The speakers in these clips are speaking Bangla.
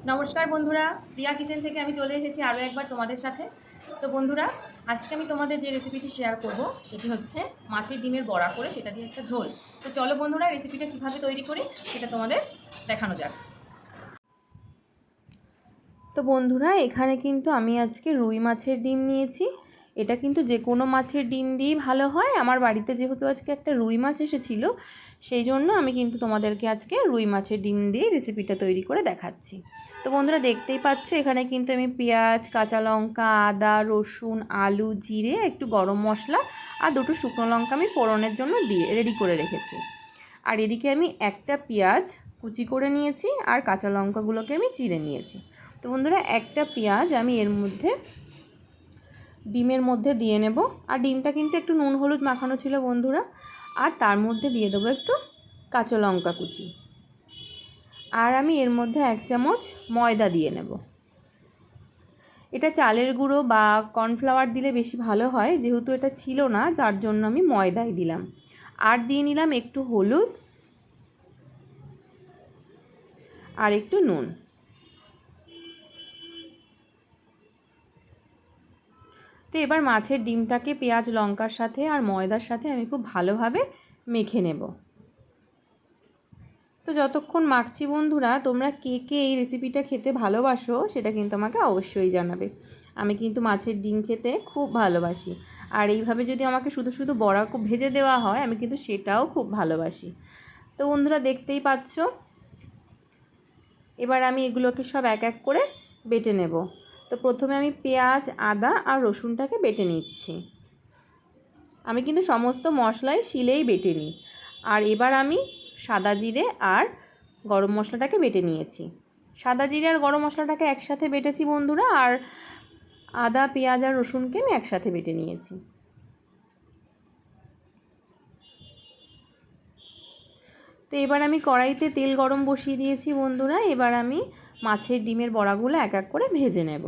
নমস্কার বন্ধুরা, প্রিয়া কিচেন থেকে আমি চলে এসেছি আরও একবার তোমাদের সাথে। তো বন্ধুরা, আজকে আমি তোমাদের যে রেসিপিটি শেয়ার করব সেটি হচ্ছে মাছের ডিমের বড়া করে সেটা দিয়ে একটা ঝোল। তো চলো বন্ধুরা, রেসিপিটা কীভাবে তৈরি করি সেটা তোমাদের দেখানো যাক। তো বন্ধুরা, এখানে কিন্তু আমি আজকে রুই মাছের ডিম নিয়েছি। এটা কিন্তু যে কোনো মাছের ডিম দিয়েই ভালো হয়। আমার বাড়িতে যেহেতু আজকে একটা রুই মাছ এসেছিলো, সেই জন্য আমি কিন্তু তোমাদেরকে আজকে রুই মাছের ডিম দিয়ে রেসিপিটা তৈরি করে দেখাচ্ছি। তো বন্ধুরা, দেখতেই পাচ্ছ এখানে কিন্তু আমি পেঁয়াজ, কাঁচা লঙ্কা, আদা, রসুন, আলু, জিরে, একটু গরম মশলা আর দুটো শুকনো লঙ্কা আমি ফোড়নের জন্য দিয়ে রেডি করে রেখেছি। আর এদিকে আমি একটা পেঁয়াজ কুচি করে নিয়েছি আর কাঁচা লঙ্কাগুলোকে আমি চিড়ে নিয়েছি। তো বন্ধুরা, একটা পেঁয়াজ আমি এর মধ্যে ডিমের মধ্যে দিয়ে নেব। আর ডিমটা কিন্তু একটু নুন হলুদ মাখানো ছিল বন্ধুরা। আর তার মধ্যে দিয়ে দেবো একটু কাঁচা লঙ্কা কুচি। আর আমি এর মধ্যে 1 চামচ ময়দা দিয়ে নেব। এটা চালের গুঁড়ো বা কর্নফ্লাওয়ার দিলে বেশি ভালো হয়, যেহেতু এটা ছিল না যার জন্য আমি ময়দাই দিলাম। আর দিয়ে নিলাম একটু হলুদ আর একটু নুন। তো এবার মাছের ডিমটাকে পেঁয়াজ লঙ্কার সাথে আর ময়দার সাথে আমি খুব ভালোভাবে মেখে নেব। তো যতক্ষণ মাখছি বন্ধুরা, তোমরা কে কে এই রেসিপিটা খেতে ভালোবাসো সেটা কিন্তু আমাকে অবশ্যই জানাবে। আমি কিন্তু মাছের ডিম খেতে খুব ভালোবাসি। আর এইভাবে যদি আমাকে শুধু শুধু বড়া ভেজে দেওয়া হয়, আমি কিন্তু সেটাও খুব ভালোবাসি। তো বন্ধুরা, দেখতেই পাচ্ছ এবার আমি এগুলোকে সব এক এক করে বেটে নেব। তো প্রথমে আমি পেঁয়াজ, আদা আর রসুনটাকে বেটে নিচ্ছি। আমি কিন্তু সমস্ত মশলাই শিলেই বেটে নিই। আর এবার আমি সাদা জিরে আর গরম মশলাটাকে বেটে নিয়েছি। সাদা জিরে আর গরম মশলাটাকে একসাথে বেটেছি বন্ধুরা। আর আদা, পেঁয়াজ আর রসুনকে আমি একসাথে বেটে নিয়েছি। তো এবার আমি কড়াইতে তেল গরম বসিয়ে দিয়েছি বন্ধুরা। এবার আমি মাছের ডিমের বড়াগুলো এক এক করে ভেজে নেব।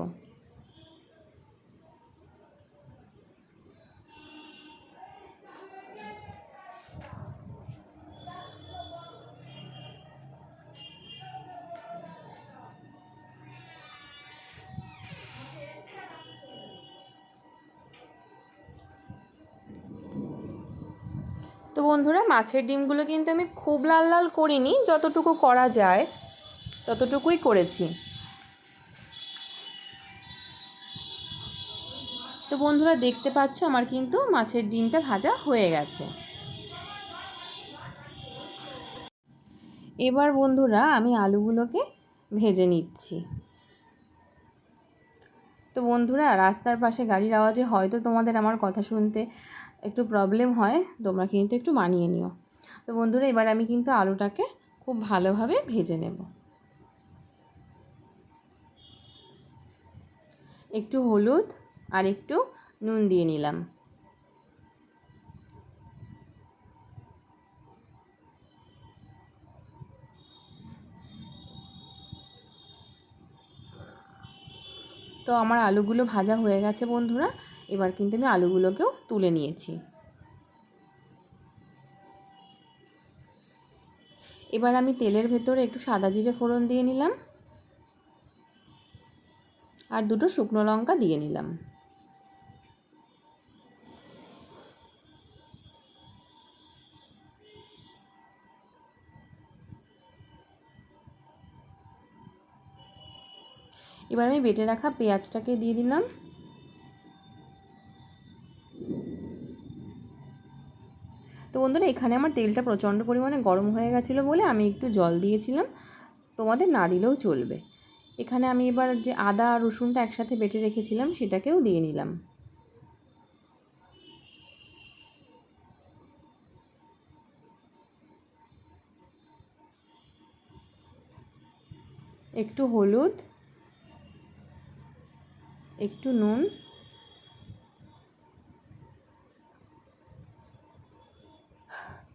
তো বন্ধুরা, মাছের ডিমগুলো কিন্তু আমি খুব লাল লাল করিনি, যতটুকু করা যায় ততটুকুই করেছি। তো বন্ধুরা, দেখতে পাচ্ছ আমার কিন্তু মাছের ডিমটা ভাজা হয়ে গেছে। এবার বন্ধুরা, আমি আলুগুলোকে ভেজে নিচ্ছি। তো বন্ধুরা, রাস্তার পাশে গাড়ির আওয়াজে হয়তো তোমাদের আমার কথা শুনতে একটু প্রবলেম হয়, তোমরা কিন্তু একটু মানিয়ে নিও। তো বন্ধুরা, এবার আমি কিন্তু আলুটাকে খুব ভালোভাবে ভেজে নেব। একটু হলুদ আর একটু নুন দিয়ে নিলাম। তো আমার আলুগুলো ভাজা হয়ে গেছে বন্ধুরা। এবার কিন্তু আমি আলুগুলোকেও তুলে নিয়েছি। এবার আমি তেলের ভেতরে একটু সাদা জিরে ফোড়ন দিয়ে নিলাম আর দুটো শুকনো লঙ্কা দিয়ে নিলাম। এবার আমি বেটে রাখা পেঁয়াজটাকে দিয়ে দিলাম। তো বন্ধুরা, এখানে আমার তেলটা প্রচণ্ড পরিমাণে গরম হয়ে গেছিলো বলে আমি একটু জল দিয়েছিলাম, তোমাদের না দিলেও চলবে। এখানে আমি এবার যে আদা আর রসুনটা একসাথে বেটে রেখেছিলাম সেটাকেও দিয়ে নিলাম। একটু হলুদ, একটু নুন,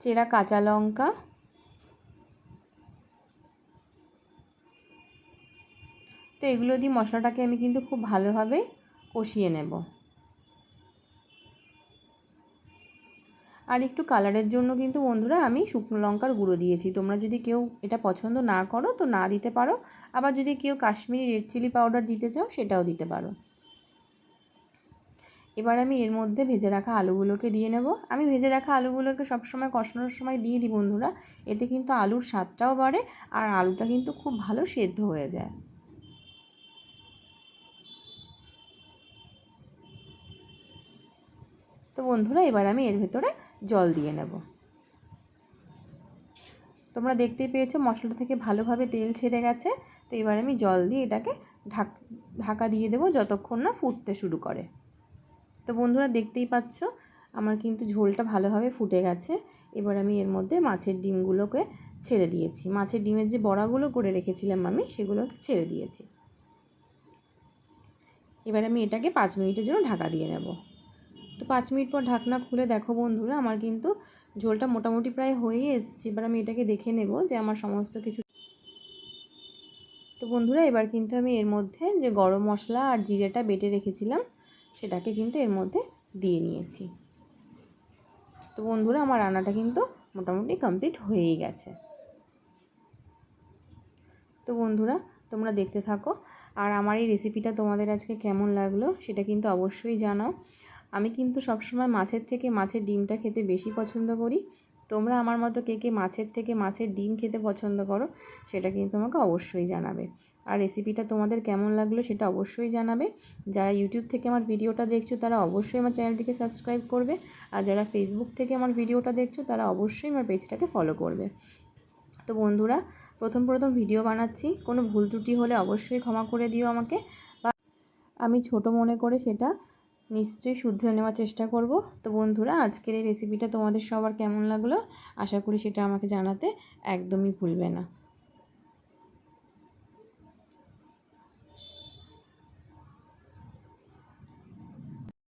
চেরা কাঁচা লঙ্কা, তো এগুলো দিয়ে মশলাটাকে আমি কিন্তু খুব ভালোভাবে কষিয়ে নেব। আর একটু কালারের জন্য কিন্তু বন্ধুরা আমি শুকনো লঙ্কার গুঁড়ো দিয়েছি। তোমরা যদি কেউ এটা পছন্দ না করো তো না দিতে পারো, আবার যদি কেউ কাশ্মীরি রেড চিলি পাউডার দিতে চাও সেটাও দিতে পারো। এবার আমি এর মধ্যে ভেজে রাখা আলুগুলোকে দিয়ে নেব। আমি ভেজে রাখা আলুগুলোকে সবসময় কষানোর সময় দিয়ে দিই বন্ধুরা, এতে কিন্তু আলুর স্বাদটাও বাড়ে আর আলুটা কিন্তু খুব ভালো সেদ্ধ হয়ে যায়। তো বন্ধুরা এবার আমি এর ভেতরে জল দিয়ে নেব। তোমরা দেখতেই পেয়েছো মশলাটা থেকে ভালোভাবে তেল ছেড়ে গেছে। তো এবার আমি জল দিয়ে এটাকে ঢাকা দিয়ে দেবো যতক্ষণ না ফুটতে শুরু করে। তো বন্ধুরা দেখতেই পাচ্ছ আমার কিন্তু ঝোলটা ভালোভাবে ফুটে গেছে। এবার আমি এর মধ্যে মাছের ডিমগুলোকে ছেড়ে দিয়েছি। মাছের ডিমের যে বড়াগুলো করে রেখেছিলাম আমি সেগুলোকে ছেড়ে দিয়েছি। এবার আমি এটাকে 5 মিনিটের জন্য ঢাকা দিয়ে নেব। তো 5 মিনিট পর ঢাকনা খুলে দেখো বন্ধুরা আমার কিন্তু ঝোলটা মোটামুটি প্রায় হয়েই এসছে। এবার আমি এটাকে দেখে নেব যে আমার সমস্ত কিছু। তো বন্ধুরা এবার কিন্তু আমি এর মধ্যে যে গরম মশলা আর জিরেটা বেটে রেখেছিলাম সেটাকে কিন্তু এর মধ্যে দিয়ে নিয়েছি। তো বন্ধুরা আমার রান্নাটা কিন্তু মোটামুটি কমপ্লিট হয়েই গেছে। তো বন্ধুরা তোমরা দেখতে থাকো আর আমার এই রেসিপিটা তোমাদের আজকে কেমন লাগলো সেটা কিন্তু অবশ্যই জানাও। আমি কিন্তু সবসময় মাছের থেকে মাছের ডিমটা খেতে বেশি পছন্দ করি। তোমরা আমার মতো কে কে মাছের থেকে মাছের ডিম খেতে পছন্দ করো সেটা কিন্তু আমাকে অবশ্যই জানাবে। আর রেসিপিটা তোমাদের কেমন লাগলো সেটা অবশ্যই জানাবে। যারা ইউটিউব থেকে আমার ভিডিওটা দেখছো তারা অবশ্যই আমার চ্যানেলটিকে সাবস্ক্রাইব করবে, আর যারা ফেসবুক থেকে আমার ভিডিওটা দেখছো তারা অবশ্যই আমার পেজটাকে ফলো করবে। তো বন্ধুরা প্রথম ভিডিও বানাচ্ছি, কোনো ভুল ত্রুটি হলে অবশ্যই ক্ষমা করে দিও আমাকে, বা আমি ছোট মনে করে সেটা নিশ্চয়ই শুধরে নেওয়ার চেষ্টা করব। তো বন্ধুরা আজকের এই রেসিপিটা তোমাদের সবার কেমন লাগলো আশা করি সেটা আমাকে জানাতে একদমই ভুলবে না।